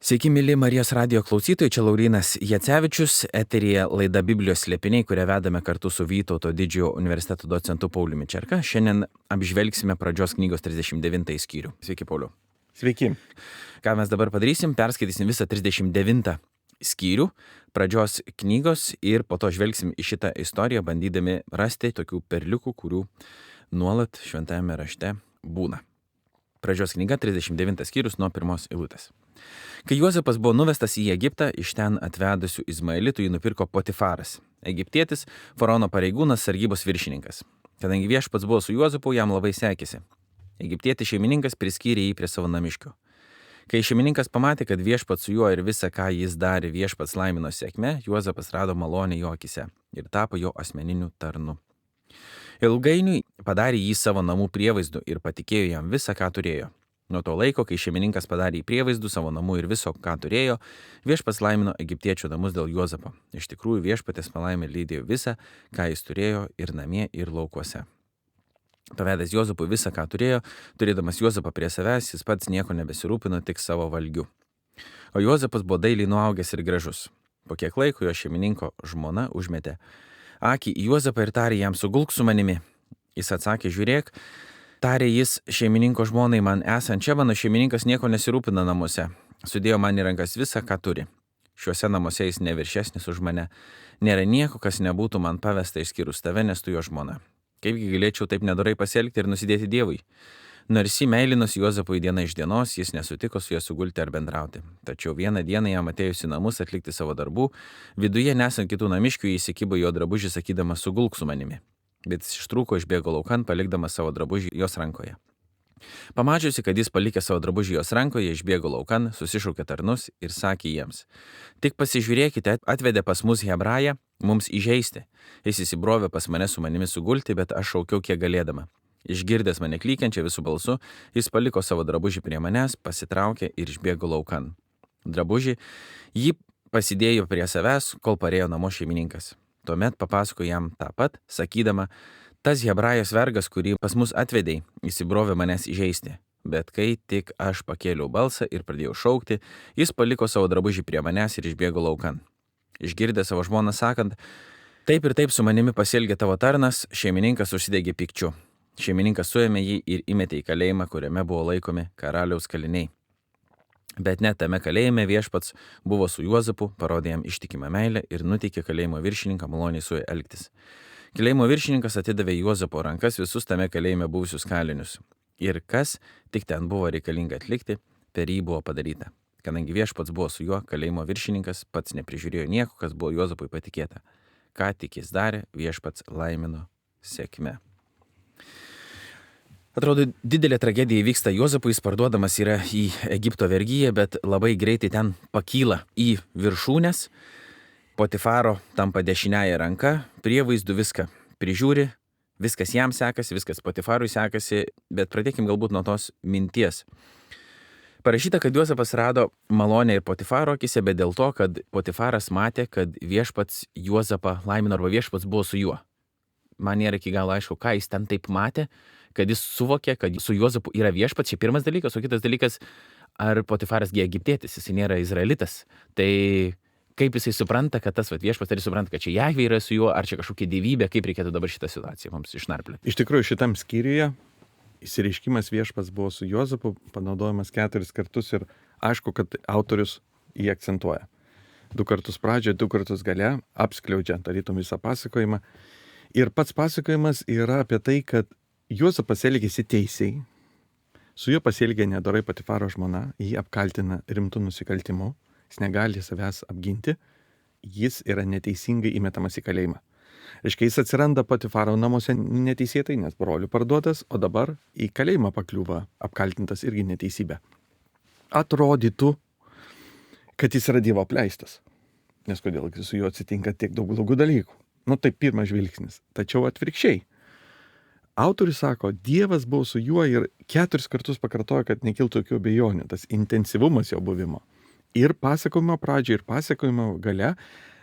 Sveiki, mėly Marijos radijo klausytojai, čia Laurynas Jacevičius, eteryje laida Biblijos slėpiniai, kurią vedame kartu su Vytauto didžiojo universiteto docentu Pauliumi Čerka. Šiandien apžvelgsime pradžios knygos 39 skyrių. Sveiki, Pauliu. Sveiki. Ką mes dabar padarysim? Perskaitysim visą 39 skyrių pradžios knygos ir po to žvelgsim į šitą istoriją, bandydami rasti tokių perliukų, kurių nuolat šventajame rašte būna. Pradžios knyga 39 skyrius nuo pirmos eilutės. Kai Juozapas buvo nuvestas į Egiptą, iš ten atvedusių Izmaelitų jį nupirko Potifaras, egiptietis, faraono pareigūnas, sargybos viršininkas. Kadangi viešpats buvo su Juozapu, jam labai sekėsi. Egiptietis šeimininkas priskyrė jį prie savo namiškių. Kai šeimininkas pamatė, kad viešpats su juo ir visa, ką jis darė, viešpats laimino sėkme, Juozapas rado malonę jo akise ir tapo jo asmeniniu tarnu. Ilgainiui padarė jį savo namų prievaizdu ir patikėjo jam visą, ką turėjo. Nuo to laiko, kai šeimininkas padarė į prievaizdų savo namų ir viso, ką turėjo, viešpats laimino egiptiečių namus dėl Juozapo. Iš tikrųjų, viešpatės palaimė lydėjo visą, ką jis turėjo ir namie, ir laukuose. Pavedęs Juozapui visą, ką turėjo, turėdamas Juozapą prie savęs, jis pats nieko nebesirūpino, tik savo valgiu. O Juozapas buvo dailiai nuaugęs ir gražus. Po kiek laiko jo šeimininko žmona užmetė akį į Juozapą ir tarė jam: sugulk su manimi. Jis atsakė: žiūrėk, tarė jis šeimininko žmonai, man esant čia, mano šeimininkas nieko nesirūpina namuose. Sudėjo man į rankas visą, ką turi. Šiuose namuose jis neviršesnis už mane. Nėra nieko, kas nebūtų man pavesta išskyrus tave, nes tu jo žmona. Kaipgi galėčiau taip nedorai pasielgti ir nusidėti Dievui? Nors jį meilinos Juozapui diena iš dienos, jis nesutiko su juo sugulti ar bendrauti. Tačiau vieną dieną jam atėjus į namus atlikti savo darbų, viduje nesant kitų namiškių, jis įsikibo jo drabužį, sakydamas: sugulk su manimi. Bet jis ištrūko, išbėgo laukan, palikdamas savo drabužį jos rankoje. Pamačiusi, kad jis palikė savo drabužį jos rankoje, išbėgo laukan, susišaukė tarnus ir sakė jiems: tik pasižiūrėkite, atvedė pas mus Hebrają mums įžeisti. Jis įsibrovė pas mane su manimi sugulti, bet aš šaukiau kiek galėdama. Išgirdęs mane klykiančią visų balsu, jis paliko savo drabužį prie manęs, pasitraukė ir išbėgo laukan. Drabužį jį pasidėjo prie savęs, kol parėjo namo šeimininkas. Tuomet papasakojo jam tą pat, sakydama: tas Hebrajos vergas, kurį pas mus atvedei, įsibrovė manęs įžeisti. Bet kai tik aš pakėliau balsą ir pradėjau šaukti, jis paliko savo drabužį prie manęs ir išbėgo laukan. Išgirdęs savo žmoną sakant: taip ir taip su manimi pasielgė tavo tarnas, šeimininkas užsidegė pykčiu. Šeimininkas suėmė jį ir įmetė į kalėjimą, kuriame buvo laikomi karaliaus kaliniai. Bet net tame kalėjime viešpats buvo su Juozapu, parodė jam ištikimą meilę ir nuteikė kalėjimo viršininką maloniai su juo elgtis. Kalėjimo viršininkas atidavė Juozapo rankas visus tame kalėjime buvusius kalinius. Ir kas tik ten buvo reikalinga atlikti, per jį buvo padaryta. Kadangi viešpats buvo su juo, kalėjimo viršininkas pats neprižiūrėjo nieko, kas buvo Juozapui patikėta. Ką tik jis darė, viešpats laimino sėkme. Atrodo, didelė tragedija įvyksta Juozapui, jis parduodamas yra į Egipto vergyją, bet labai greitai ten pakyla į viršūnes. Potifaro tampa dešiniąja ranka, prievaizdų viską prižiūri, viskas jam sekasi, viskas Potifarui sekasi, bet pradėkim galbūt nuo tos minties. Parašyta, kad Juozapas rado malonę ir Potifaro akise, bet dėl to, kad Potifaras matė, kad viešpats Juozapą laimino arba viešpats buvo su juo. Man nėra iki galo aišku, ką jis ten taip matė, kad jis suvokė, kad su Juozapu yra viešpats, čia pirmas dalykas, o kitas dalykas, ar Potifaras egiptietis, jis nėra izraelitas. Tai kaip jisai supranta, kad tas viešpats, ar jis supranta, kad čia Jahvė yra su juo, ar čia kažkokia dievybė, kaip reikėtų dabar šitą situaciją mums išnarplioti. Iš tikrųjų, šitam skyriuje išsireiškimas viešpats buvo su Juozapu panaudojamas 4 kartus ir aišku, kad autorius jį akcentuoja. 2 kartus pradžioje, 2 kartus gale, apskliaudžia tarytum visą pasakojimą. Ir pats pasakojimas yra apie tai, kad Juozapas elgėsi teisiai, su juo pasielgė nedorai Potifaro žmona, jį apkaltina rimtų nusikaltimų, jis negali savęs apginti, jis yra neteisingai įmetamas į kalėjimą. Reiškia, jis atsiranda Potifaro namuose neteisėtai, nes brolių parduotas, o dabar į kalėjimą pakliūva apkaltintas irgi neteisybė. Atrodytų, kad jis yra Dievo apleistas, nes kodėl su juo atsitinka tiek daug blogų dalykų. Tai pirmas žvilgsnis, tačiau atvirkščiai. Autorius sako, Dievas buvo su juo ir 4 kartus pakartojo, kad nekiltų jokių abejonių, tas intensyvumas jo buvimo. Ir pasakojimo pradžioje, ir pasakojimo gale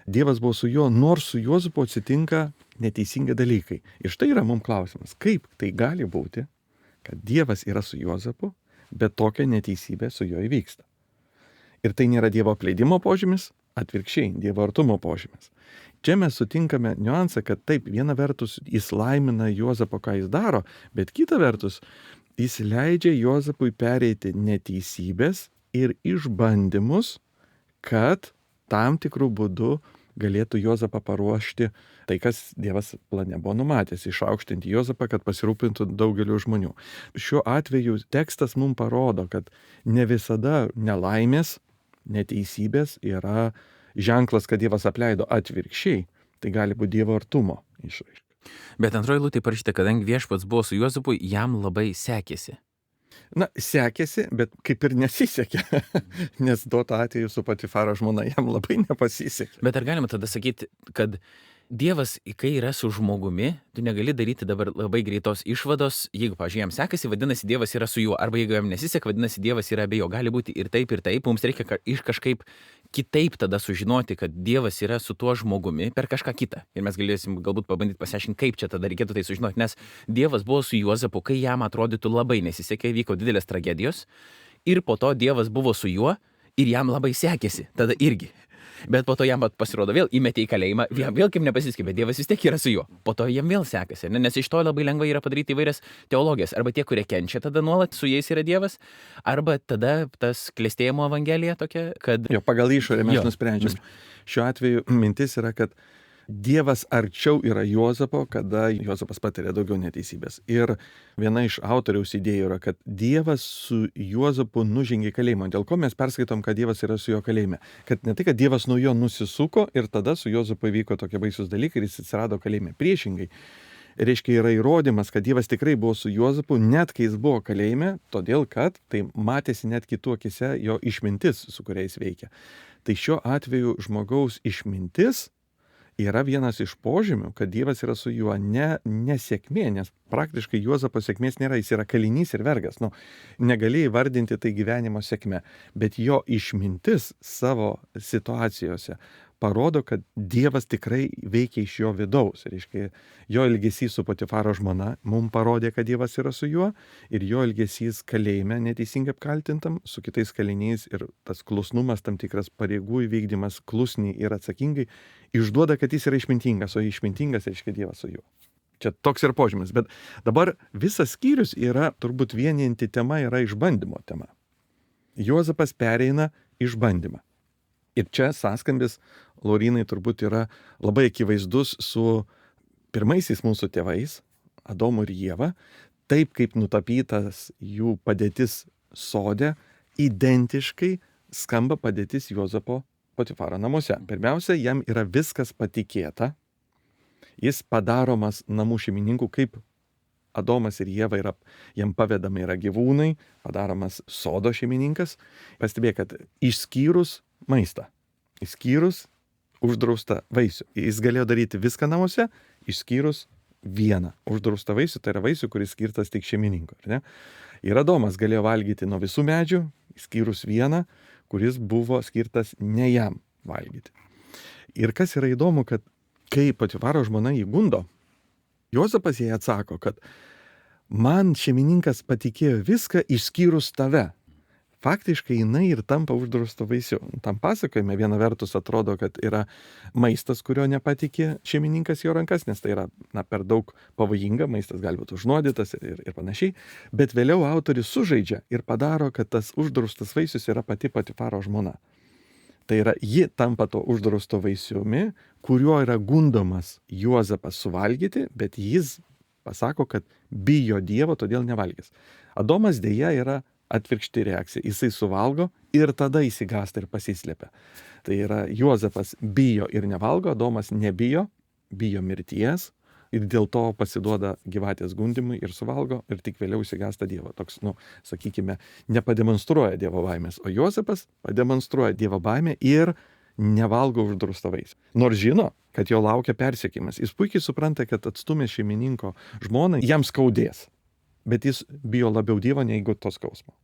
Dievas buvo su juo, nors su Juozapu atsitinka neteisingi dalykai. Ir štai yra mums klausimas, kaip tai gali būti, kad Dievas yra su Juozapu, bet tokia neteisybė su juo įvyksta. Ir tai nėra Dievo apleidimo požymis, atvirkščiai, Dievo artumo požymis. Čia mes sutinkame niuansą, kad taip, viena vertus jis laimina Juozapą, ką jis daro, bet kita vertus jis leidžia Juozapui pereiti neteisybės ir išbandymus, kad tam tikrų būdų galėtų Juozapą paruošti tai, kas Dievas plane buvo numatęs, išaukštinti Juozapą, kad pasirūpintų daugeliu žmonių. Šiuo atveju tekstas mums parodo, kad ne visada nelaimės, neteisybės yra ženklas, kad Dievas apleido, atvirkščiai. Tai gali būti Dievo artumo išraiška. Bet antroji eilutė parašyta, kadangi viešpats buvo su Juozapu, jam labai sekėsi. Na, sekėsi, bet kaip ir nesisekė, nes duoto atveju su Patifaro žmona jam labai nepasisekė. Bet ar galima tada sakyti, kad Dievas, kai yra su žmogumi, tu negali daryti dabar labai greitos išvados, jeigu, pavyzdžiui, jam sekasi, vadinasi, Dievas yra su juo, arba jeigu jam nesiseka, vadinasi, Dievas yra be jo. Gali būti ir taip, mums reikia kažkaip kitaip tada sužinoti, kad Dievas yra su tuo žmogumi per kažką kitą. Ir mes galėsim galbūt pabandyti pasiaiškinti, kaip čia tada reikėtų tai sužinoti, nes Dievas buvo su Juozapu, kai jam atrodytų labai nesisekė, vyko didelės tragedijos, ir po to Dievas buvo su juo ir jam labai sekėsi, tada irgi. Bet po to jam pasirodo vėl įmetė į kalėjimą, vėl kaip nepasisekė, bet Dievas vis tiek yra su juo. Po to jam vėl sekasi, nes iš to labai lengva yra padaryti įvairias teologijas. Arba tie, kurie kenčia, tada nuolat su jais yra Dievas, arba tada tas klestėjimo evangelija tokia, kad... Jo, pagal išorę mes nusprendžiam. Šiuo atveju mintis yra, kad Dievas arčiau yra Juozapo, kada Juozapas patiria daugiau neteisybės. Ir viena iš autoriaus idėjų yra, kad Dievas su Juozapu nužengė kalėjimą. Dėl ko mes perskaitom, kad Dievas yra su jo kalėjime. Kad ne tai, kad Dievas nuo jo nusisuko ir tada su Juozapu įvyko tokie baisus dalykai ir jis atsirado kalėjime. Priešingai. Reiškia, yra įrodymas, kad Dievas tikrai buvo su Juozapu, net kai jis buvo kalėjime, todėl kad tai matėsi net kitų akise jo išmintis, su kuriais veikia. Tai šiuo atveju žmogaus išmintis yra vienas iš požymių, kad Dievas yra su juo, ne sėkmė, nes praktiškai Juozapo sėkmės nėra, jis yra kalinys ir vergas. Negali įvardinti tai gyvenimo sėkme, bet jo išmintis savo situacijose parodo, kad Dievas tikrai veikia iš jo vidaus. Reiškia, jo elgesys su Patifaro žmona mums parodė, kad Dievas yra su juo, ir jo elgesys kalėjime neteisingai apkaltintam su kitais kaliniais ir tas klusnumas, tam tikras pareigų įvykdymas klusniai ir atsakingai išduoda, kad jis yra išmintingas, o išmintingas reiškia Dievas su juo. Čia toks ir požymis. Bet dabar visas skyrius yra, turbūt vienijanti tema yra išbandymo tema. Juozapas pereina išbandymą. Ir čia sąskambis, Laurynai, turbūt yra labai akivaizdus su pirmaisiais mūsų tėvais, Adomu ir Ieva, taip kaip nutapytas jų padėtis sode, identiškai skamba padėtis Juozapo Patifaro namuose. Pirmiausia, jam yra viskas patikėta, jis padaromas namų šeimininkų, kaip Adomas ir Ieva yra, jam pavedami yra gyvūnai, padaromas sodo šeimininkas. Pastebėk, kad išskyrus maistą, išskyrus uždraustą vaisių. Jis galėjo daryti viską namuose, išskyrus vieną uždraustą vaisių, tai yra vaisių, kuris skirtas tik šeimininko. Ir Adomas galėjo valgyti nuo visų medžių, išskyrus vieną, kuris buvo skirtas ne jam valgyti. Ir kas yra įdomu, kad kai Patifaro žmona jį gundo, Juozapas jai atsako, kad man šeimininkas patikėjo viską išskyrus tave. Faktiškai jinai ir tampa uždrausto vaisiu. Tam pasakojime viena vertus atrodo, kad yra maistas, kurio nepatikė šeimininkas jo rankas, nes tai yra per daug pavojinga, maistas gali būti užnuodytas ir panašiai. Bet vėliau autorius sužaidžia ir padaro, kad tas uždraustas vaisius yra pati Patifaro žmona. Tai yra, ji tampa to uždrausto vaisiumi, kuriuo yra gundomas Juozapas suvalgyti, bet jis pasako, kad bijo Dievo, todėl nevalgys. Adomas dėja yra atvirkšti reakcija. Jisai suvalgo ir tada įsigąsta ir pasislėpia. Tai yra, Juozapas bijo ir nevalgo, Adomas nebijo, bijo mirties ir dėl to pasiduoda gyvatės gundymui ir suvalgo ir tik vėliau įsigąsta Dievo. Toks, sakykime, nepademonstruoja Dievo baimės, o Juozapas pademonstruoja Dievo baimę ir nevalgo uždraustą vaisių. Nors žino, kad jo laukia persekiojimas. Jis puikiai supranta, kad atstumęs šeimininko žmoną jam skaudės, bet jis bijo labiau Dievo negu to skausmo.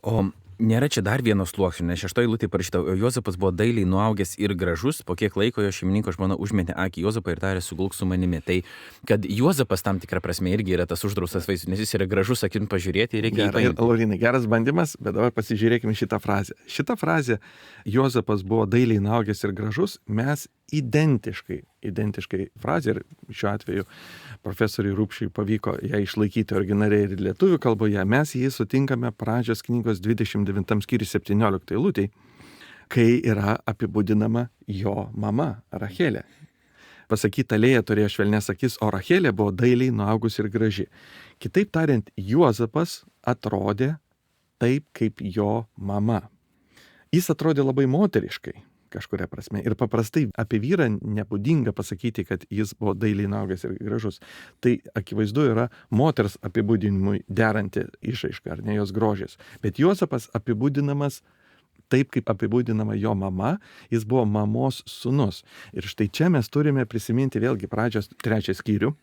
O Nėra čia dar vieno sluoksnio, nes 6 eilutėje parašyta, o Juozapas buvo dailiai nuaugęs ir gražus, po kiek laiko jo šeimininko žmona užmetė akį Juozapą ir tarė sugulk su manimi. Tai kad Juozapas tam tikrą prasme irgi yra tas uždraustas vaisius, nes jis yra gražus, akim pažiūrėti ir reikia jį paimti. Laurinai, geras bandymas, bet dabar pasižiūrėkime šitą frazę. Šitą frazę Juozapas buvo dailiai nuaugęs ir gražus, mes identiškai frazė ir šiuo atveju profesoriui Rupšiui pavyko ją išlaikyti originaliai ir lietuvių kalboje. Mes jį sutinkame Pradžios knygos 29 skyriui 17 eilutėj, kai yra apibūdinama jo mama Rachelė. Pasakyta, Lėja turėjo švelnes akis, o Rachelė buvo dailiai nuaugus ir graži. Kitaip tariant, Juozapas atrodė taip kaip jo mama. Jis atrodė labai moteriškai kažkuria prasme. Ir paprastai apie vyrą nebūdinga pasakyti, kad jis buvo dailiai nuaugęs ir gražus. Tai akivaizdu yra moters apibūdinimui deranti išraiška, ar ne jos grožis. Bet Juozapas apibūdinamas taip, kaip apibūdinama jo mama, jis buvo mamos sūnus. Ir štai čia mes turime prisiminti vėlgi Pradžios 3 skyrių.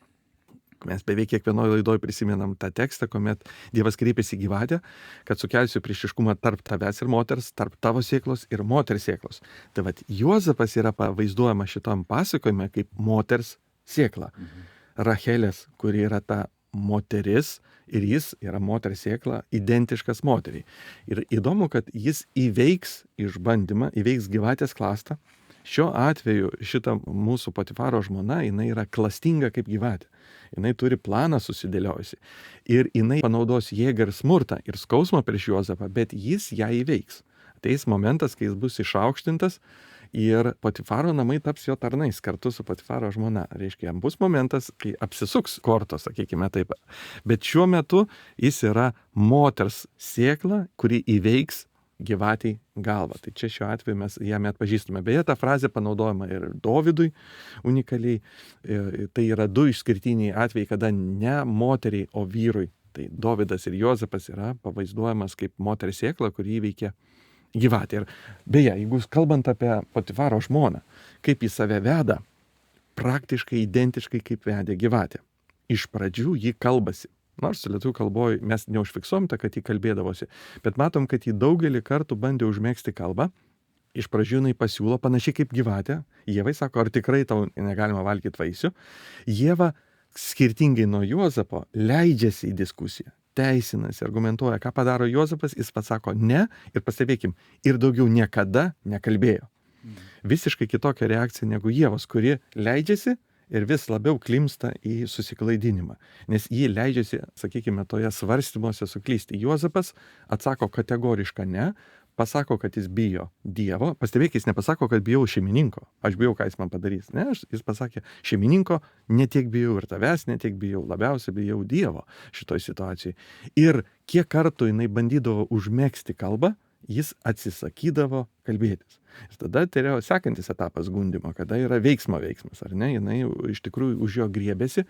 Mes beveik kiekvienoje laidoje prisimenam tą tekstą, kuomet Dievas kreipėsi į gyvatę, kad sukelsiu priešiškumą tarp tavęs ir moters, tarp tavo sėklos ir moters sėklos. Tai vat Juozapas yra pavaizduojama šitam pasakojime kaip moters sėkla. Rachelės, kuri yra ta moteris, ir jis yra moters sėkla, identiškas moteriai. Ir įdomu, kad jis įveiks išbandymą, įveiks gyvatės klastą. Šiuo atveju šita mūsų Potifaro žmona, jinai yra klastinga kaip gyvatė. Jinai turi planą susidėliojusi. Ir jinai panaudos jėgą ir smurtą ir skausmą prieš Juozapą, bet jis ją įveiks. Ateis momentas, kai jis bus išaukštintas ir Potifaro namai taps jo tarnais kartu su Potifaro žmona. Reiškia, jam bus momentas, kai apsisuks kortos, sakykime taip. Bet šiuo metu jis yra moters sėkla, kuri įveiks gyvatei galvą. Tai čia šiuo atveju mes jame atpažįstume. Beje, ta frazė panaudojama ir Dovydui unikaliai. Tai yra 2 išskirtiniai atvejai, kada ne moteriai, o vyrui. Tai Dovydas ir Juozapas yra pavaizduojamas kaip moters sėkla, kuri įveikia gyvatę. Ir beje, jeigu kalbant apie Potifaro žmoną, kaip jis save veda, praktiškai identiškai kaip vedė gyvatė. Iš pradžių ji kalbasi. Nors lietuvių kalboje mes neužfiksuom tą, kad jį kalbėdavosi, bet matom, kad jį daugelį kartų bandė užmegzti kalbą. Iš pradžių jinai pasiūlo panašiai kaip gyvatė. Ievai sako, ar tikrai tau negalima valgyti vaisių. Ieva, skirtingai nuo Juozapo, leidžiasi į diskusiją, teisinasi, argumentuoja, ką padaro Juozapas, jis pats sako ne ir pastebėkim, ir daugiau niekada nekalbėjo. Visiškai kitokia reakcija negu Ievos, kuri leidžiasi ir vis labiau klimsta į susiklaidinimą. Nes jį leidžiasi, sakykime, toje svarstymuose suklysti. Juozapas atsako kategorišką ne, pasako, kad jis bijo Dievo. Pastebėk, jis nepasako, kad bijau šeimininko. Aš bijau, ką jis man padarys. Ne, jis pasakė, šeimininko netiek bijau ir tavęs, netiek bijau, labiausiai bijau Dievo šitoj situacijai. Ir kiek kartų jinai bandydavo užmegzti kalbą, jis atsisakydavo kalbėtis. Ir tada turėjo sekantis etapas gundymo, kada yra veiksmas, ar ne? Jinai iš tikrųjų už jo griebėsi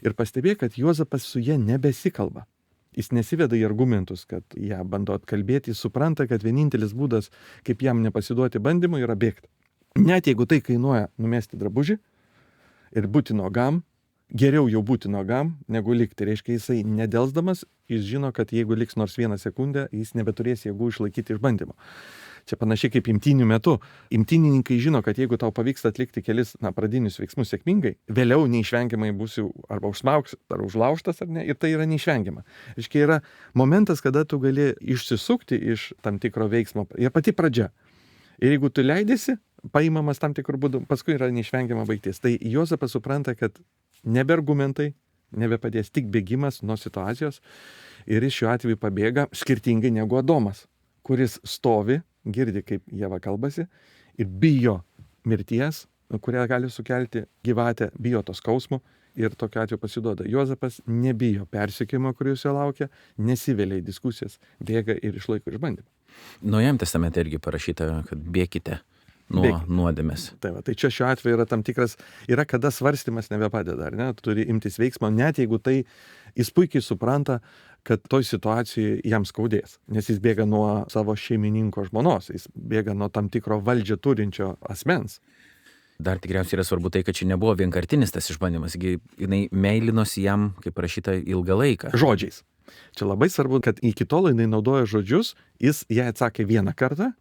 ir pastebėjo, kad Juozapas su ja nebesikalba. Jis nesiveda į argumentus, kad ją bando atkalbėti, jis supranta, kad vienintelis būdas, kaip jam nepasiduoti bandymui, yra bėgti. Net jeigu tai kainuoja numesti drabužį ir būti nuogam, geriau jau būti nuogam, negu likti. Reiškia, jisai nedelsdamas, jis žino, kad jeigu liks nors 1 sekundę, jis nebeturės jėgų išlaikyti išbandymo. Čia panašiai kaip imtynių metu. Imtynininkai žino, kad jeigu tau pavyks atlikti kelis pradinius veiksmus sėkmingai, vėliau neišvengiamai būsi arba užsmaugs, ar užlaužtas, ar ne, ir tai yra neišvengiama. Reiškia, yra momentas, kada tu gali išsisukti iš tam tikro veiksmo. Ir pati pradžia. Ir jeigu tu leidėsi, paimamas tam tikrų būdų, paskui yra neišvengiama baigtis. Tai Juozapas supranta, kad nebe argumentai, nebepadės tik bėgimas nuo situacijos. Ir jis šiuo atveju pabėga skirtingai negu Adomas, kuris stovi, girdi, kaip Ieva kalbasi ir bijo mirties, kurią gali sukelti gyvatė, bijo to skausmo ir tokiu atveju pasiduoda. Juozapas nebijo persekiojimo, kuris jo laukia, nesivelia į diskusijas, bėga ir išlaiko išbandymą. Naujajame testamente irgi parašyta, kad bėkite nuo nuodėmės. Tai čia šiuo atveju yra tam tikras, yra kada svarstymas nebepadeda, ar ne? Tu turi imtis veiksmo, net jeigu tai jis puikiai supranta, kad toj situacijai jam skaudės, nes jis bėga nuo savo šeimininko žmonos, jis bėga nuo tam tikro valdžią turinčio asmens. Dar tikriausiai yra svarbu tai, kad čia nebuvo vienkartinis tas išbandymas, jinai meilinosi jam, kaip parašyta, ilgą laiką. Žodžiais. Čia labai svarbu, kad iki tol jinai naudoja žodžius, jis jai atsakė vieną kartą,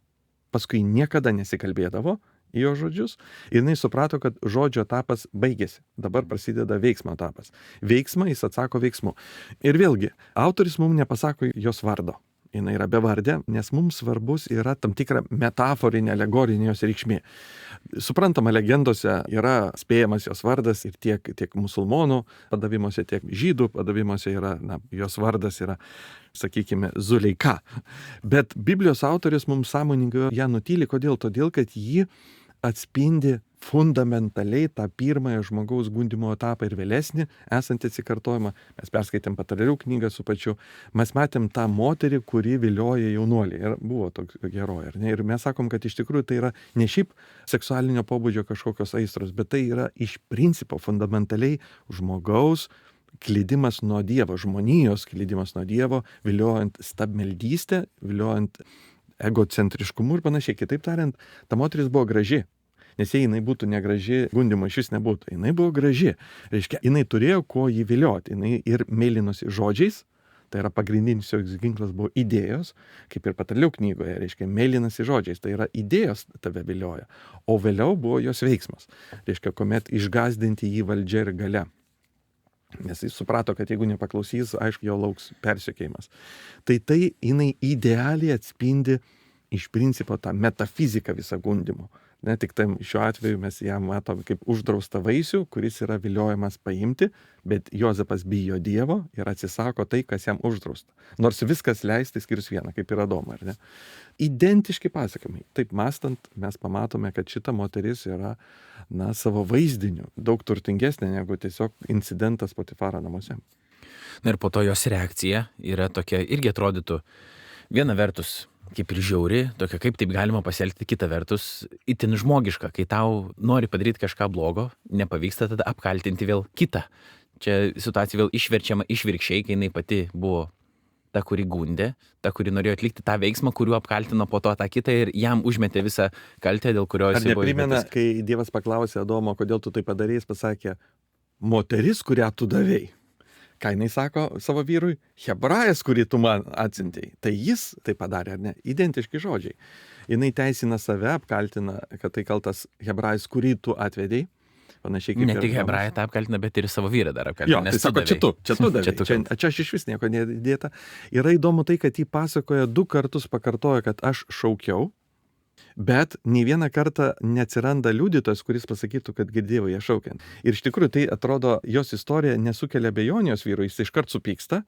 paskui niekada nesikalbėdavo į jo žodžius. Ir jinai suprato, kad žodžio etapas baigėsi. Dabar prasideda veiksmo etapas. Veiksmą jis atsako veiksmu. Ir vėlgi, autoris mums nepasako jos vardo. Jinai yra bevardė, nes mums svarbus yra tam tikra metaforinė, alegorinė jos reikšmė. Suprantama, legendose yra spėjamas jos vardas ir tiek musulmonų padavimuose, tiek žydų padavimuose yra, jos vardas yra, sakykime, Zuleika. Bet Biblijos autoris mums sąmoningai ją nutyli. Kodėl? Todėl, kad ji atspindi fundamentaliai tą pirmąją žmogaus gundymo etapą ir vėlesnį esantį atsikartojimą. Mes perskaitėm Patarlių knygą su pačiu. Mes matėm tą moterį, kuri vilioja jaunuolį. Ir buvo toks herojai, ar ne? Ir mes sakom, kad iš tikrųjų tai yra ne šiaip seksualinio pobūdžio kažkokios aistros, bet tai yra iš principo fundamentaliai žmogaus klydimas nuo Dievo, žmonijos klydimas nuo Dievo, viliojant stabmeldystę, viliojant egocentriškumu ir panašiai. Kitaip tariant, ta moteris buvo graži. Nes jei jinai būtų negraži, gundymo iš vis nebūtų. Jinai buvo graži. Reiškia, jinai turėjo ko jį vilioti. Jinai ir mėlynosi žodžiais, tai yra pagrindinis jos ginklas buvo idėjos, kaip ir Patarlių knygoje, reiškia, mėlynosi žodžiais, tai yra idėjos tave vilioja. O vėliau buvo jos veiksmas. Reiškia, kuomet išgąsdinti jį valdžia ir galia. Nes jis suprato, kad jeigu nepaklausys, aišku, jo lauks persekiojimas. Tai jinai idealiai atspindi iš principo tą metafiziką visą gundymo. Ne, tik tam šiuo atveju mes ją matom kaip uždraustą vaisių, kuris yra viliojamas paimti, bet Jozapas bijo Dievo ir atsisako tai, kas jam uždrausta. Nors viskas leista išskyrus vieną, kaip ir Adomą, ar ne? Identiški pasakymai. Taip mąstant, mes pamatome, kad šita moteris yra, savo vaizdiniu daug turtingesnė negu tiesiog incidentas Potifaro namuose. Na ir po to jos reakcija yra tokia, irgi atrodytų, viena vertus kaip ir žiauri, tokia kaip taip galima pasielgti, kita vertus itin žmogiška, kai tau nori padaryti kažką blogo, nepavyksta tada apkaltinti vėl kitą. Čia situacija vėl išverčiama išvirkščiai, kai jinai pati buvo ta, kuri gundė, ta, kuri norėjo atlikti tą veiksmą, kuriuo apkaltino po to tą kitą ir jam užmetė visą kaltę, dėl kurios jis buvo. Ar neprimena, kai Dievas paklausė Adomo, kodėl tu tai padarei, jis pasakė, moteris, kurią tu davei. Ką jinai sako savo vyrui? Hebrajas, kurį tu man atsiuntei. Tai jis tai padarė, ar ne? Identiški žodžiai. Jinai teisina save, apkaltina, kad tai kaltas hebrajas, kurį tu atvedei. Panašiai kaip ne tik hebrają tą apkaltina, bet ir savo vyrą dar apkaltina. Jo, tai sako, čia tu davei. Čia aš iš vis nieko nedėta. Yra įdomu tai, kad jį pasakoja 2 kartus pakartoja, kad aš šaukiau, bet nei vieną kartą neatsiranda liudytojas, kuris pasakytų, kad girdėjau ją šaukiant. Ir iš tikrųjų tai atrodo, jos istorija nesukelia abejonės vyrui, jis iškart supyksta,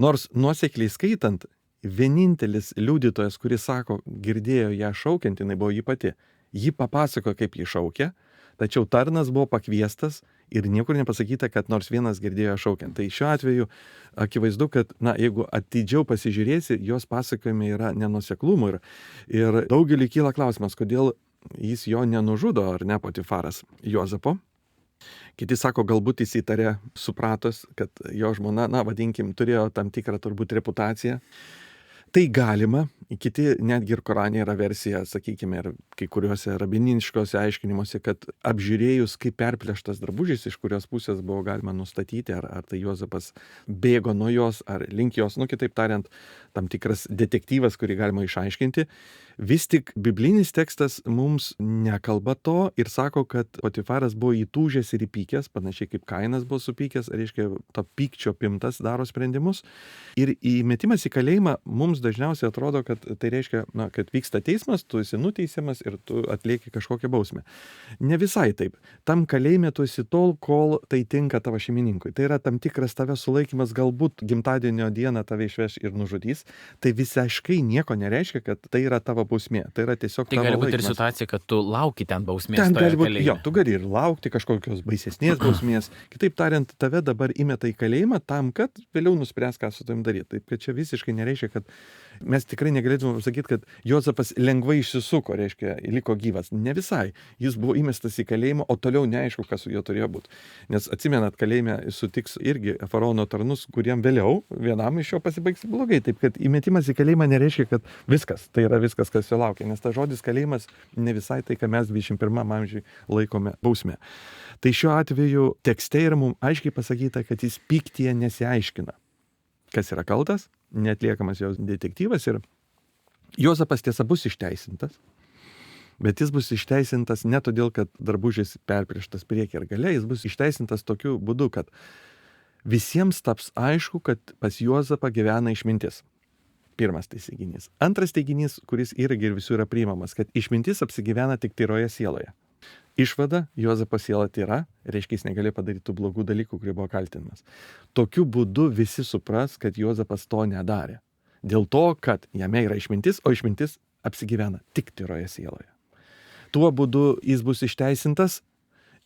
nors nuosekliai skaitant, vienintelis liudytojas, kuris sako, girdėjo ją šaukiant, jinai buvo ji pati. Ji papasako, kaip ji šaukia, tačiau tarnas buvo pakviestas ir niekur nepasakyta, kad nors vienas girdėjo šaukiant. Tai šiuo atveju akivaizdu, kad, jeigu atidžiau pasižiūrėsi, jos pasakojime yra nenuoseklumų ir daugeliui kyla klausimas, kodėl jis jo nenužudo, ar ne, Potifaras Jozapo. Kiti sako, galbūt jis įtarė, supratos, kad jo žmona, vadinkim, turėjo tam tikrą turbūt reputaciją. Tai galima, kiti netgi ir Korane yra versija, sakykime, ir kai kuriuose rabiniškose aiškinimuose, kad apžiūrėjus, kaip perplėštas drabužis, iš kurios pusės buvo galima nustatyti, ar tai Jozapas bėgo nuo jos, ar link jos, kitaip tariant, tam tikras detektyvas, kurį galima išaiškinti. Vis tik biblinis tekstas mums nekalba to ir sako, kad Potifaras buvo įtūžęs ir įpykęs, panašiai kaip Kainas buvo supykęs, reiškia, to pykčio apimtas daro sprendimus. Ir įmetimas į kalėjimą mums dažniausiai atrodo, kad tai reiškia, kad vyksta teismas, tu esi nuteisiamas ir tu atlieki kažkokią bausmę. Ne visai taip. Tam kalėjime tu esi tol, kol tai tinka tavo šeimininkui. Tai yra tam tikras tavęs sulaikymas, galbūt gimtadienio dieną tave išveš ir nužudys. Tai visiškai nieko nereiškia, kad tai yra tavo bausmė. Tai yra tiesiog tavo laikymas. Tai gali būti ir situacija, kad tu lauki ten bausmės. Ten gali būti, tu gali ir laukti kažkokios baisesnės bausmės. Kitaip tariant, tave dabar įmeta į kalėjimą tam, kad vėliau nuspręs, ką su tavim daryti. Taip, kad čia visiškai nereiškia, kad mes tikrai negalėtume pasakyti, kad Jozapas lengvai išsisuko, reiškia, liko gyvas. Ne visai. Jis buvo įmestas į kalėjimą, o toliau neaišku, kas su juo turėjo būti. Nes atsimenat, kalėjime sutiks irgi faraono tarnus, kuriem vėliau vienam iš jo pasibaigs blogai. Taip, kad įmetimas į kalėjimą nereiškia, kad viskas, tai yra viskas, kas jo laukia. Nes tas žodis kalėjimas ne visai tai, ką mes 21 amžiui laikome bausmė. Tai šiuo atveju tekste yra mums aiškiai pasakyta, kad jis pyktyje nesiaiškina. kas yra kaltas, netliekamas jos detektyvas ir Juozapas tiesa bus išteisintas, bet jis bus išteisintas ne todėl, kad drabužis perprieštas priekį ir gale, jis bus išteisintas tokiu būdu, kad visiems taps aišku, kad pas Juozapą gyvena išmintis. Pirmas teiginys. Antras teiginys, kuris irgi ir visų yra priimamas, kad išmintis apsigyvena tik tyroje sieloje. Išvada, Juozapo siela tyra, reiškia jis negalėjo padaryti tų blogų dalykų, kurie buvo kaltinimas. Tokiu būdu visi supras, kad Juozapas to nedarė. Dėl to, kad jame yra išmintis, o išmintis apsigyvena tik tyroje sieloje. Tuo būdu jis bus išteisintas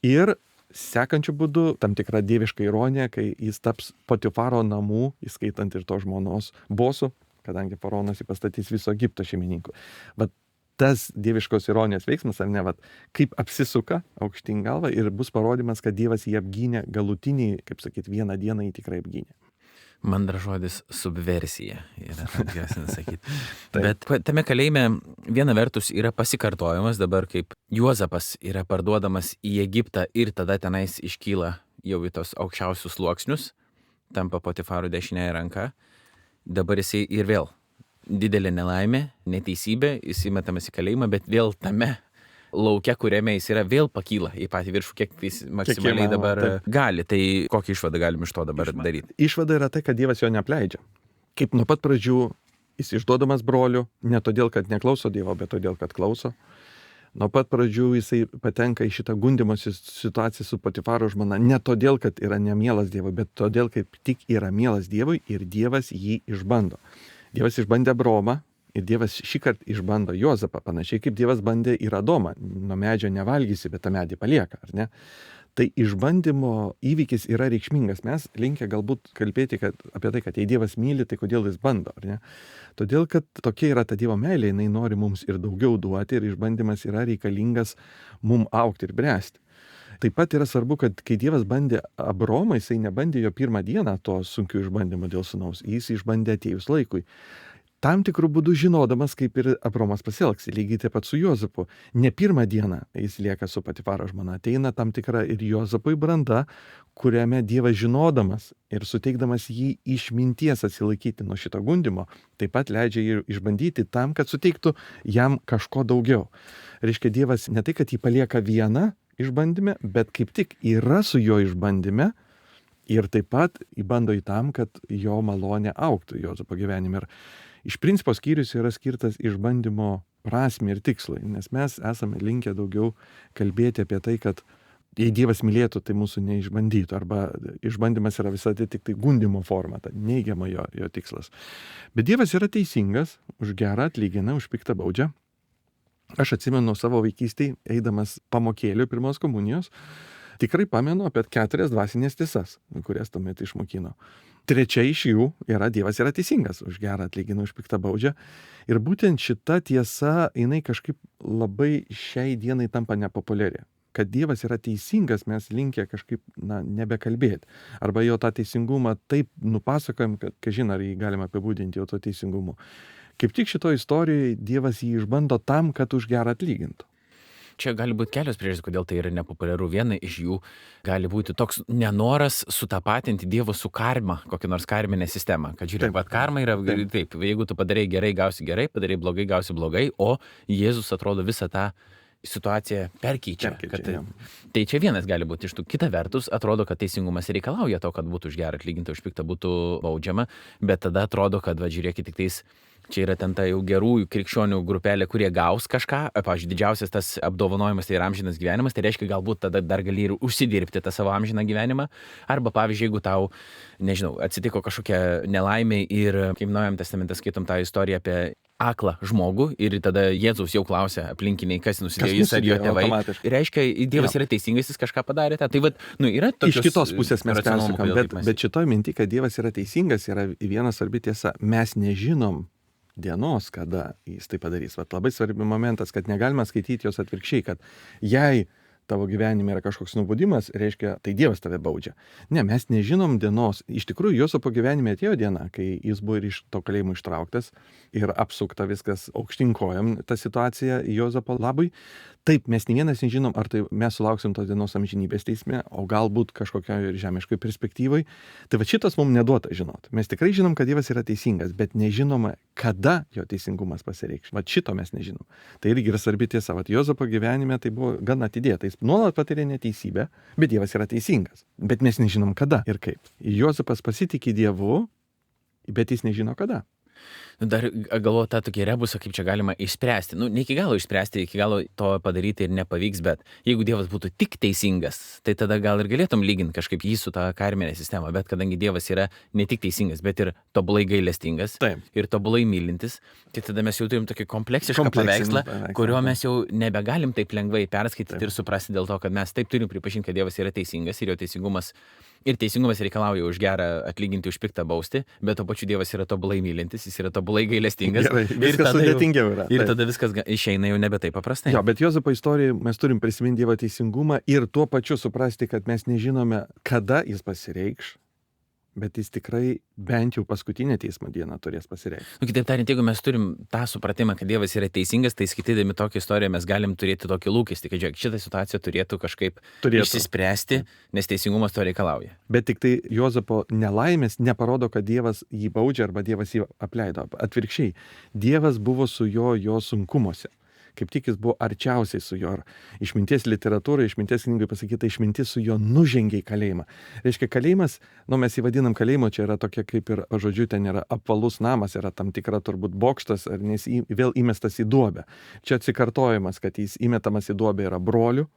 ir sekančiu būdu tam tikra dieviška ironija, kai jis taps Potifaro namų, įskaitant ir to žmonos bosu, kadangi faraonas jį pastatys viso Egipto šeimininkų. Vat tas dieviškos ironijos veiksmas, ar ne, vat, kaip apsisuka aukštyn galvą ir bus parodymas, kad Dievas jį apgynė galutiniai, kaip sakyt, vieną dieną jį tikrai apgynė. Man dar žodis subversija yra geresnė sakyti. Bet tame kalėjime viena vertus yra pasikartojimas dabar, kaip Juozapas yra parduodamas į Egiptą ir tada tenais iškyla jau į tos aukščiausius sluoksnius, tampa Potifaro dešinėje ranka. Dabar jisai ir vėl didelė nelaimė, neteisybė, jis įmetamas į kalėjimą, bet vėl tame lauke, kuriame jis yra, vėl pakyla į patį viršų, kiek jis maksimaliai dabar gali. Tai kokią išvadą galim iš to dabar daryti? Išvada yra tai, kad Dievas jo neapleidžia. Kaip nuo pat pradžių jis išduodamas brolių, ne todėl, kad neklauso Dievo, bet todėl, kad klauso. Nuo pat pradžių jisai patenka į šitą gundymo situaciją su Potifaro žmona, ne todėl, kad yra nemielas Dievui, bet todėl, kaip tik yra mielas Dievui ir Dievas jį išbando. Dievas išbandė Abraomą ir Dievas šįkart išbando Juozapą, panašiai kaip Dievas bandė ir Adomą. Nuo medžio nevalgysi, bet tą medį palieka, ar ne? Tai išbandymo įvykis yra reikšmingas. Mes linkę galbūt kalbėti apie tai, kad jei Dievas myli, tai kodėl jis bando, ar ne? Todėl, kad tokia yra ta Dievo meilė, jinai nori mums ir daugiau duoti ir išbandymas yra reikalingas mum augti ir bręsti. Taip pat yra svarbu, kad kai Dievas bandė Abromą, jisai nebandė jo pirmą dieną to sunkių išbandymų dėl sūnaus, jis išbandė atėjus laikui. Tam tikrų būdų žinodamas, kaip ir Abromas pasielgs, lygiai taip pat su Juozapu. Ne pirmą dieną jis lieka su Potifaro žmona, ateina tam tikra ir Juozapui branda, kuriame Dievas žinodamas ir suteikdamas jį išminties atsilaikyti nuo šito gundymo, taip pat leidžia jį išbandyti tam, kad suteiktų jam kažko daugiau. Reiškia, Dievas ne tai, kad jį palieka vieną išbandyme, bet kaip tik yra su jo išbandyme ir taip pat įbando į tam, kad jo malonė augtų Juozapo gyvenime. Ir iš principo skyrius yra skirtas išbandymo prasmei ir tikslai, nes mes esame linkę daugiau kalbėti apie tai, kad jei Dievas mylėtų, tai mūsų neišbandytų, arba išbandymas yra visada tik tai gundymo forma, tai neigiama jo tikslas. Bet Dievas yra teisingas, už gerą atlygina, už piktą baudžia. Aš atsimenu savo vaikystėj, eidamas pamokėlių pirmos komunijos, tikrai pamenu apie 4 dvasinės tiesas, kurias tuomet išmokino. 3 iš jų yra Dievas yra teisingas, už gerą atlygina, už piktą baudžia. Ir būtent šita tiesa, jinai kažkaip labai šiai dienai tampa nepopuliari. Kad Dievas yra teisingas, mes linkę kažkaip nebekalbėti. Arba jo tą teisingumą taip nupasakojam, kad kažin ar jį galima apibūdinti jo to teisingumu. Kaip tik šitoje istorijoje Dievas jį išbando tam, kad už gerą atlygintų. Čia gali būti kelios priežastys, kodėl tai yra nepopuliaru. Viena iš jų gali būti toks nenoras sutapatinti Dievo su karma, kokią nors karminę sistemą. Kad žiūrėk, bet karma yra taip, jeigu tu padarai gerai, gausi gerai, padarai blogai, gausi blogai, o Jėzus atrodo visą tą situaciją perkeičia. Tai čia vienas gali būti iš tų. Kita vertus, atrodo, kad teisingumas reikalauja to, kad būtų už gerą atlyginta, už piktą būtų baudžiama, bet tada atrodo, kad žiūrėkit, tik tais čia yra ten ta jau gerųjų krikščionių grupelė, kurie gaus kažką. Pavyzdžiui, didžiausias tas apdovanojimas tai yra amžinas gyvenimas, tai reiškia, galbūt tada dar gali ir užsidirbti tą savo amžiną gyvenimą. Arba, pavyzdžiui, jeigu tau, nežinau, atsitiko kažkokia nelaimė ir, kaip Naujajame testamente skaitom tą istoriją apie aklą žmogų ir tada Jėzaus jau klausia aplinkiniai, kas nusidėjo, jis ar jo tėvai. Reiškia, Dievas yra teisingas, jis kažką padarė. Tai yra tokios, iš kitos pusės mes persukam, bet šitoj minty, kad Dievas yra teisingas, yra viena svarbi tiesa. Mes nežinom dienos, kada jis tai padarys. Labai svarbi momentas, kad negalima skaityti jos atvirkščiai, kad jei tavo gyvenime yra kažkoks nubudimas, reiškia, tai Dievas tave baudžia. Ne, mes nežinom dienos. Iš tikrųjų, Juozapo gyvenime atėjo diena, kai jis buvo ir iš to kalėjimo ištrauktas ir apsukta viskas aukštyn kojom, ta situacija Juozapo labui. Taip, mes nei vienas nežinom, ar tai mes sulauksim tos dienos amžinybės teisme, o galbūt kažkokioj žemiškoj perspektyvoj. Tai va šitas mums neduota žinot. Mes tikrai žinom, kad Dievas yra teisingas, bet nežinoma, kada jo teisingumas pasireikš. Va šito mes nežinom. Tai irgi yra svarbi tiesa. Va Juozapo gyvenime tai buvo gan atidėta. Jis nuolat patiria neteisybę, bet Dievas yra teisingas. Bet mes nežinom kada ir kaip. Juozapas pasitikė Dievu, bet jis nežino kada. Dar galvoju tą tokį rebusą, kaip čia galima išspręsti. Ne iki galo išspręsti, iki galo to padaryti ir nepavyks, bet jeigu Dievas būtų tik teisingas, tai tada gal ir galėtum lyginti kažkaip jį su tą karminė sistema, bet kadangi Dievas yra ne tik teisingas, bet ir tobulai gailestingas. Taip. Ir tobulai mylintis, tai tada mes jau turim tokį kompleksišką paveikslą, kurio mes jau nebegalim taip lengvai perskaityti ir suprasti dėl to, kad mes taip turim pripažinti, kad Dievas yra teisingas ir jo teisingumas reikalauja už gerą atlyginti, už piktą bausti, bet to pačiu Dievas yra tobulai mylintis, jis yra tobulai gailestingas. Gerai, viskas sudėtingiau yra. Ir tada viskas išeina jau nebe taip paprastai. Jo, bet Juozapo istorijoje mes turim prisiminti Dievo teisingumą ir tuo pačiu suprasti, kad mes nežinome, kada jis pasireikš, bet jis tikrai bent jau paskutinę teismo dieną turės pasireikšti. Kitaip tariant, jeigu mes turim tą supratimą, kad Dievas yra teisingas, tai skaitydami tokią istoriją mes galim turėti tokį lūkestį, kad žiūrėk, šitą situaciją turėtų kažkaip išsispręsti, nes teisingumas to reikalauja. Bet tik tai Juozapo nelaimės neparodo, kad Dievas jį baudžia arba Dievas jį apleido. Atvirkščiai, Dievas buvo su jo sunkumuose. Kaip tik jis buvo arčiausiai su jo. Išminties literatūrai, išminties knygai pasakyta, išmintis su jo nužengė į kalėjimą. Reiškia, kalėjimas, mes jį vadinam kalėjimu, čia yra tokia kaip ir, žodžiu, ten yra apvalus namas, yra tam tikra turbūt bokštas, nes vėl įmestas į duobę. Čia atsikartojimas, kad jis įmetamas į duobę yra brolių,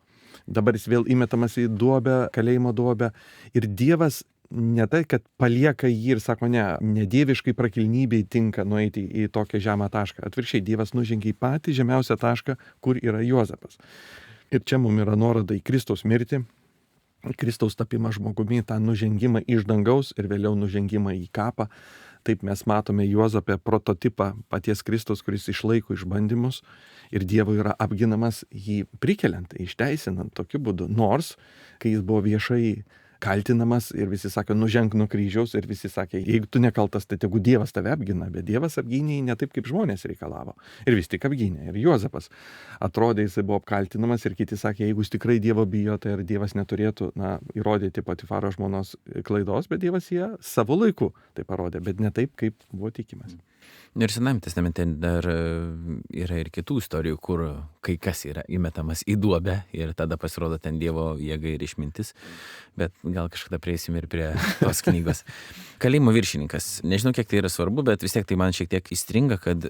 dabar jis vėl įmetamas į duobę, kalėjimo duobę. Ir Dievas ne tai, kad palieka jį ir sako, ne dieviškai prakilnybei tinka nueiti į tokią žemą tašką. Atvirkščiai, Dievas nužengia į patį žemiausią tašką, kur yra Juozapas. Ir čia mums yra nuoroda į Kristaus mirtį, Kristaus tapimą žmogumi, tą nužengimą iš dangaus ir vėliau nužengimą į kapą. Taip mes matome Juozapę prototipą paties Kristaus, kuris išlaiko išbandymus ir Dievo yra apginamas jį prikeliant, išteisinant tokiu būdu. Nors, kai jis buvo viešai kaltinamas ir visi sakė, nuženk nuo kryžiaus ir visi sakė, jeigu tu nekaltas, tai tegu Dievas tave apgina, bet Dievas apgynė jį ne taip, kaip žmonės reikalavo. Ir vis tik apgynė. Ir Juozapas atrodė, jisai buvo apkaltinamas ir kiti sakė, jeigu jis tikrai Dievo bijo, tai ar Dievas neturėtų įrodyti Potifaro žmonos klaidos, bet Dievas ją savo laiku tai parodė, bet ne taip, kaip buvo tikimas. Ir Senajame testamente dar yra ir kitų istorijų, kur kai kas yra įmetamas į duobę ir tada pasirodo ten Dievo jėga ir išmintis, bet gal kažkada prieisim ir prie tos knygos. Kalėjimo viršininkas. Nežinau, kiek tai yra svarbu, bet vis tiek tai man šiek tiek įstringa, kad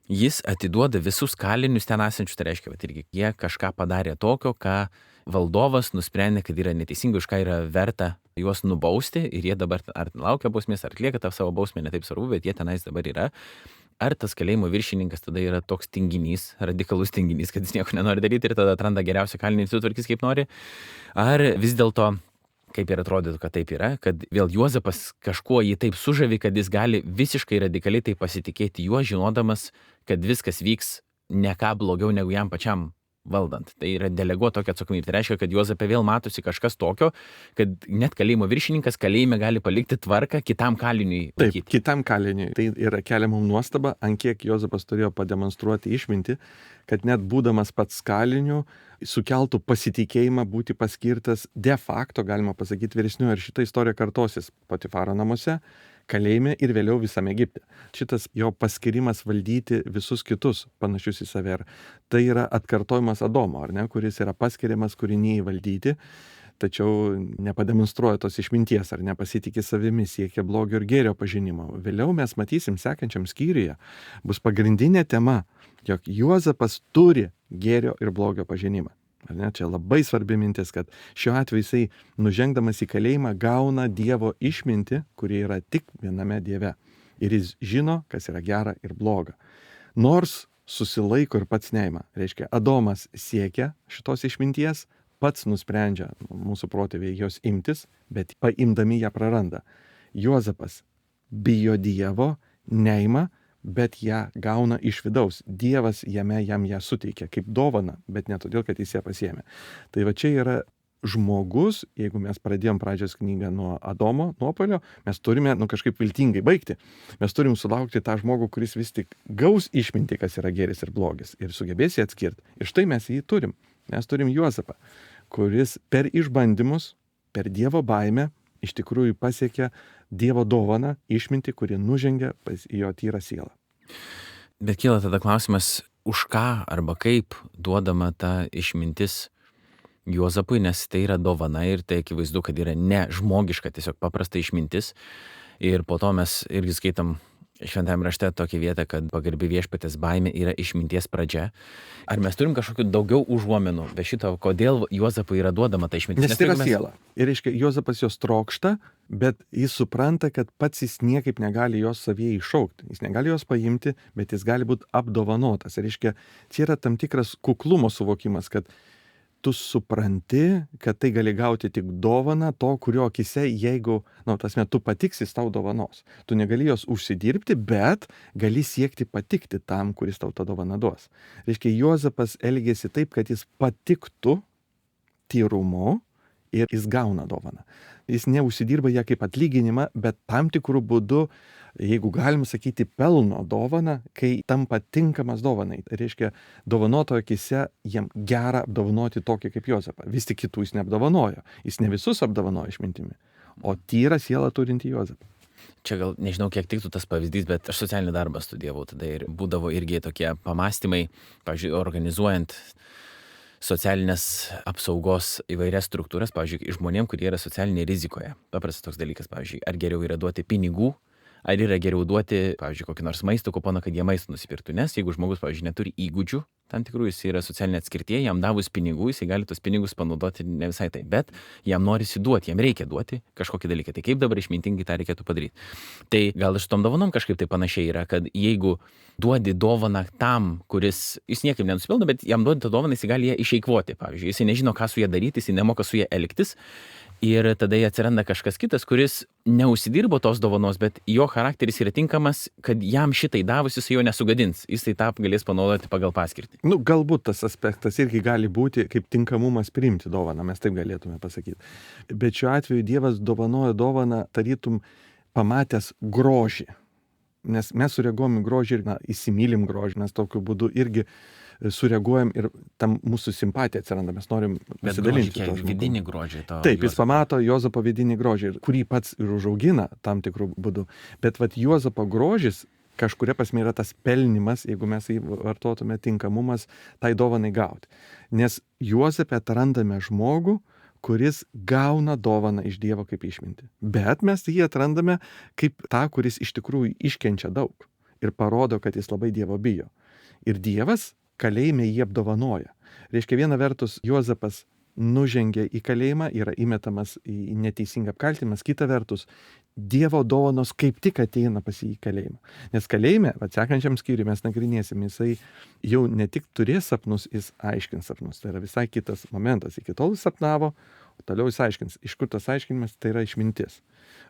jis atiduoda visus kalinius ten esančius, tai reiškia, kad irgi jie kažką padarė tokio, ką valdovas nusprendė, kad yra neteisinga, už ką yra verta juos nubausti ir jie dabar ar laukia bausmės, ar atlieka tą savo bausmę, ne taip svarbu, bet jie tenais dabar yra. Ar tas kalėjimo viršininkas tada yra toks tinginys, radikalus tinginys, kad jis nieko nenori daryti ir tada atranda geriausią kalinį ir sutvarkys kaip nori? Ar vis dėlto, kaip ir atrodytų, kad taip yra, kad vėl Juozapas kažkuo jį taip sužavi, kad jis gali visiškai radikaliai taip pasitikėti juo, žinodamas, kad viskas vyks ne ką blogiau negu jam pačiam valdant. Tai yra deleguoti tokia atsakomybė. Tai reiškia, kad Juozape vėl matosi kažkas tokio, kad net kalėjimo viršininkas kalėjime gali palikti tvarką kitam kaliniui. Taip, kitam kaliniui. Tai yra keliamum nuostaba, ant kiek Juozapas turėjo pademonstruoti išmintį, kad net būdamas pats kaliniu sukeltų pasitikėjimą būti paskirtas de facto, galima pasakyti, vyresniu. Ir šita istorija kartosis Potifaro namuose, kalėjime ir vėliau visame Egipte. Šitas jo paskirimas valdyti visus kitus panašius į save. Tai yra atkartojimas Adomo, ar ne, kuris yra paskiriamas kūrinijai valdyti, tačiau nepademonstruoja tos išminties ar nepasitikė savimi, siekia blogio ir gėrio pažinimo. Vėliau mes matysim sekančiam skyriuje, bus pagrindinė tema, jog Juozapas turi gėrio ir blogio pažinimą. Ar ne? Čia labai svarbi mintis, kad šiuo atveju jisai nužengdamas į kalėjimą gauna Dievo išmintį, kuri yra tik viename Dieve. Ir jis žino, kas yra gera ir bloga. Nors susilaiko ir pats neima. Reiškia, Adomas siekia šitos išminties, pats nusprendžia mūsų protėviai jos imtis, bet paimdami ją praranda. Juozapas bijo Dievo, neima, bet ją gauna iš vidaus. Dievas jam ją suteikia kaip dovana, bet ne todėl, kad jis ją pasiėmė. Tai va čia yra žmogus, jeigu mes pradėjom pradžios knygą nuo Adomo nuopuolio, mes turime kažkaip viltingai baigti. Mes turim sulaukti tą žmogų, kuris vis tik gaus išmintį, kas yra gėris ir blogis, ir sugebės jį atskirti. Ir štai mes jį turim. Mes turim Juozapą, kuris per išbandymus, per Dievo baimę iš tikrųjų pasiekia Dievo dovaną, išmintį, kuri nužengia pas jo tyrą sielą. Bet kyla tada klausimas, už ką arba kaip duodama ta išmintis Juozapui, nes tai yra dovana ir tai akivaizdu, kad yra ne žmogiška, tiesiog paprasta išmintis. Ir po to mes irgi skaitom Šventajame rašte tokią vietą, kad pagarbi viešpatės baimė yra išminties pradžia. Ar mes turim kažkokių daugiau užuomenų be šito, kodėl Juozapui yra duodama ta išmintis? Nes tai yra siela. Ir reiškia, Juozapas jos trokšta, bet jis supranta, kad pats jis niekaip negali jos savyje iššaukti. Jis negali jos paimti, bet jis gali būti apdovanotas. Ir reiškia, čia yra tam tikras kuklumo suvokimas, kad tu supranti, kad tai gali gauti tik dovaną to, kurio akise, jeigu, tu patiksi, jis tau dovanos. Tu negali jos užsidirbti, bet gali siekti patikti tam, kuris tau tą dovaną duos. Reiškia, Juozapas elgėsi taip, kad jis patiktų tyrumu ir jis gauna dovaną. Jis neužsidirba ją kaip atlyginimą, bet tam tikrų būdų, jeigu galim sakyti, pelno dovaną, kai tampa tinkamas dovanai. Tai reiškia, dovanotojo akise jam gera apdovanoti tokį kaip Juozapą. Vis tik kitų jis neapdovanojo. Jis ne visus apdovanojo išmintimi, o tyrą sielą turinti Juozapą. Čia gal nežinau, kiek tiktų tas pavyzdys, bet aš socialinį darbą studijavau tada ir būdavo irgi tokie pamastymai, pavyzdžiui, organizuojant socialinės apsaugos įvairias struktūras, pavyzdžiui, žmonėm, kurie yra socialinėje rizikoje. Paprastas toks dalykas, pavyzdžiui, ar geriau yra duoti pinigų, ar yra geriau duoti, pavyzdžiui, kokį nors maisto kuponą, kad jie maistą nusipirktų. Nes jeigu žmogus, pavyzdžiui, neturi įgūdžių, tam tikrų jis yra socialinė atskirtie, jam davus pinigų, jis gali tos pinigus panaudoti ne visai taip, bet jam norisi duoti, jam reikia duoti kažkokį dalyką. Tai kaip dabar išmintingai tą reikėtų padaryti? Tai gal iš tom dovanom kažkaip tai panašiai yra, kad jeigu duodi dovaną tam, kuris, jis niekaip nenusipildo, bet jam duodi tą dovaną, jis gali ją išeikvoti. Pavyzdžiui, jis nežino, ką su ją daryti, jis nemoka su ją elgtis. Ir tada atsiranda kažkas kitas, kuris neužsidirbo tos dovanos, bet jo charakteris yra tinkamas, kad jam šitai davus jis jo nesugadins. Jis tai tą galės panaudoti pagal paskirtį. Galbūt tas aspektas irgi gali būti kaip tinkamumas priimti dovaną, mes taip galėtume pasakyti. Bet šiuo atveju Dievas dovanoja dovaną tarytum pamatęs grožį. Nes mes sureaguojam į grožį ir įsimylim grožį, mes tokiu būdu irgi sureaguojam ir tam mūsų simpatija atsiranda, mes norim pasidalinti. Bet vidinį grožį to. Taip, jis pamato Juozapo vidinį grožį, kurį pats ir užaugina tam tikrų būdų. Bet Juozapo grožis kažkuria prasme yra tas pelnimas, jeigu mes jį vartotume, tinkamumas tai dovanai gauti. Nes Juozape atrandame žmogų, kuris gauna dovaną iš Dievo kaip išmintį. Bet mes jį atrandame kaip tą, kuris iš tikrųjų iškenčia daug ir parodo, kad jis labai Dievo bijo. Ir Dievas kalėjime jį apdovanoja. Reiškia, viena vertus Juozapas nužengia į kalėjimą, yra įmetamas į neteisingą apkaltinimas, kita vertus Dievo dovanos kaip tik ateina pas jį į kalėjimą. Nes kalėjime, sekančiam skyriui mes nagrinėsim, jisai jau ne tik turės sapnus, jis aiškins sapnus. Tai yra visai kitas momentas. Iki tol jis sapnavo, o toliau jis aiškins. Iš kur tas aiškinimas, tai yra išmintis.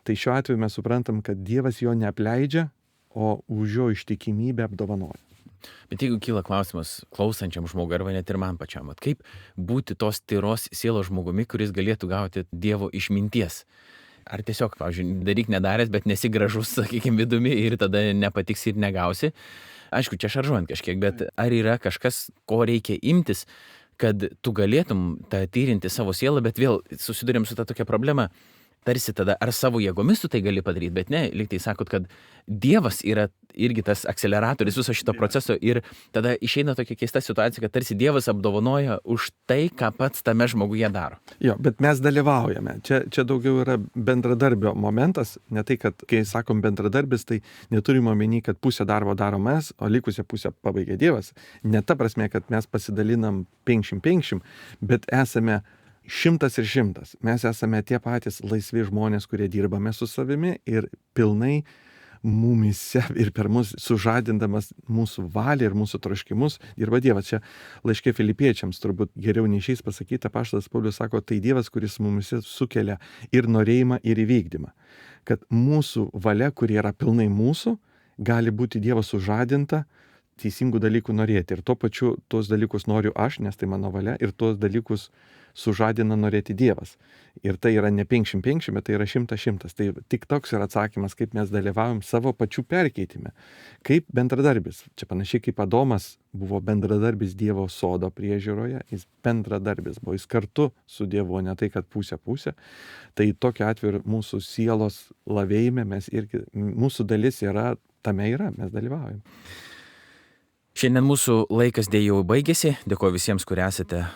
Tai šiuo atveju mes suprantam, kad Dievas jo neapleidžia, o už jo ištikimybę apdovanoja. Bet jeigu kyla klausimas klausančiam žmogui arba net ir man pačiam, kaip būti tos tyros sielos žmogumi, kuris galėtų gauti Dievo išminties? Ar tiesiog, pavyzdžiui, daryk nedaręs, bet nesi gražus, sakykime, vidumi ir tada nepatiksi ir negausi? Aišku, čia šaržuojant kažkiek, bet ar yra kažkas, ko reikia imtis, kad tu galėtum tą tyrinti savo sielą, bet vėl susidurėm su ta tokia problema. Tarsi tada, ar savo jėgomis tu tai gali padaryti, bet ne, lyg tai sakot, kad Dievas yra irgi tas akceleratorius viso šito proceso ir tada išeina tokia keista situacija, kad tarsi Dievas apdovanoja už tai, ką pats tame žmoguje daro. Jo, bet mes dalyvaujame. Čia daugiau yra bendradarbio momentas, ne tai, kad kai sakom bendradarbis, tai neturime omeny, kad pusę darbo darom mes, o likusią pusę pabaigia Dievas. Ne ta prasme, kad mes pasidalinam 50-50, bet esame 100 ir 100. Mes esame tie patys laisvi žmonės, kurie dirbame su savimi ir pilnai mumise ir per mus sužadindamas mūsų valią ir mūsų troškimus dirba Dievas. Čia laiške Filipiečiams turbūt geriau neišeis pasakyti, apaštalas Paulius sako, tai Dievas, kuris mumise sukelia ir norėjimą, ir įvykdymą. Kad mūsų valia, kuri yra pilnai mūsų, gali būti Dievo sužadinta teisingų dalykų norėti. Ir tuo pačiu tuos dalykus noriu aš, nes tai mano valia, ir tuos dalykus sužadina norėti Dievas. Ir tai yra ne 50-50, bet tai yra 100-100. Tai tik toks yra atsakymas, kaip mes dalyvaujam savo pačių perkeitime. Kaip bendradarbis. Čia panašiai kaip Adomas buvo bendradarbis Dievo sodo priežiūroje, jis bendradarbis buvo, jis kartu su Dievu, ne tai, kad pusė. Tai tokiu atveju ir mūsų sielos lavėjime mes irgi, mūsų dalis yra, tame yra, mes dalyvaujam. Šiandien mūsų laikas dėja jau baigėsi. Dėkuoju visiems, kurie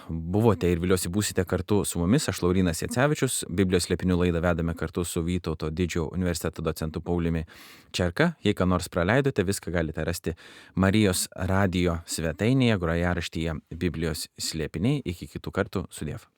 buvote ir viliuosi būsite kartu su mumis. Aš Laurynas Jacevičius. Biblijos slėpinių laidą vedame kartu su Vytauto Didžiojo universiteto docentu Pauliumi Čerka. Jei ką nors praleidote, viską galite rasti Marijos radijo svetainėje, grojaraštyje Biblijos slėpiniai. Iki kitų kartų, sudiev.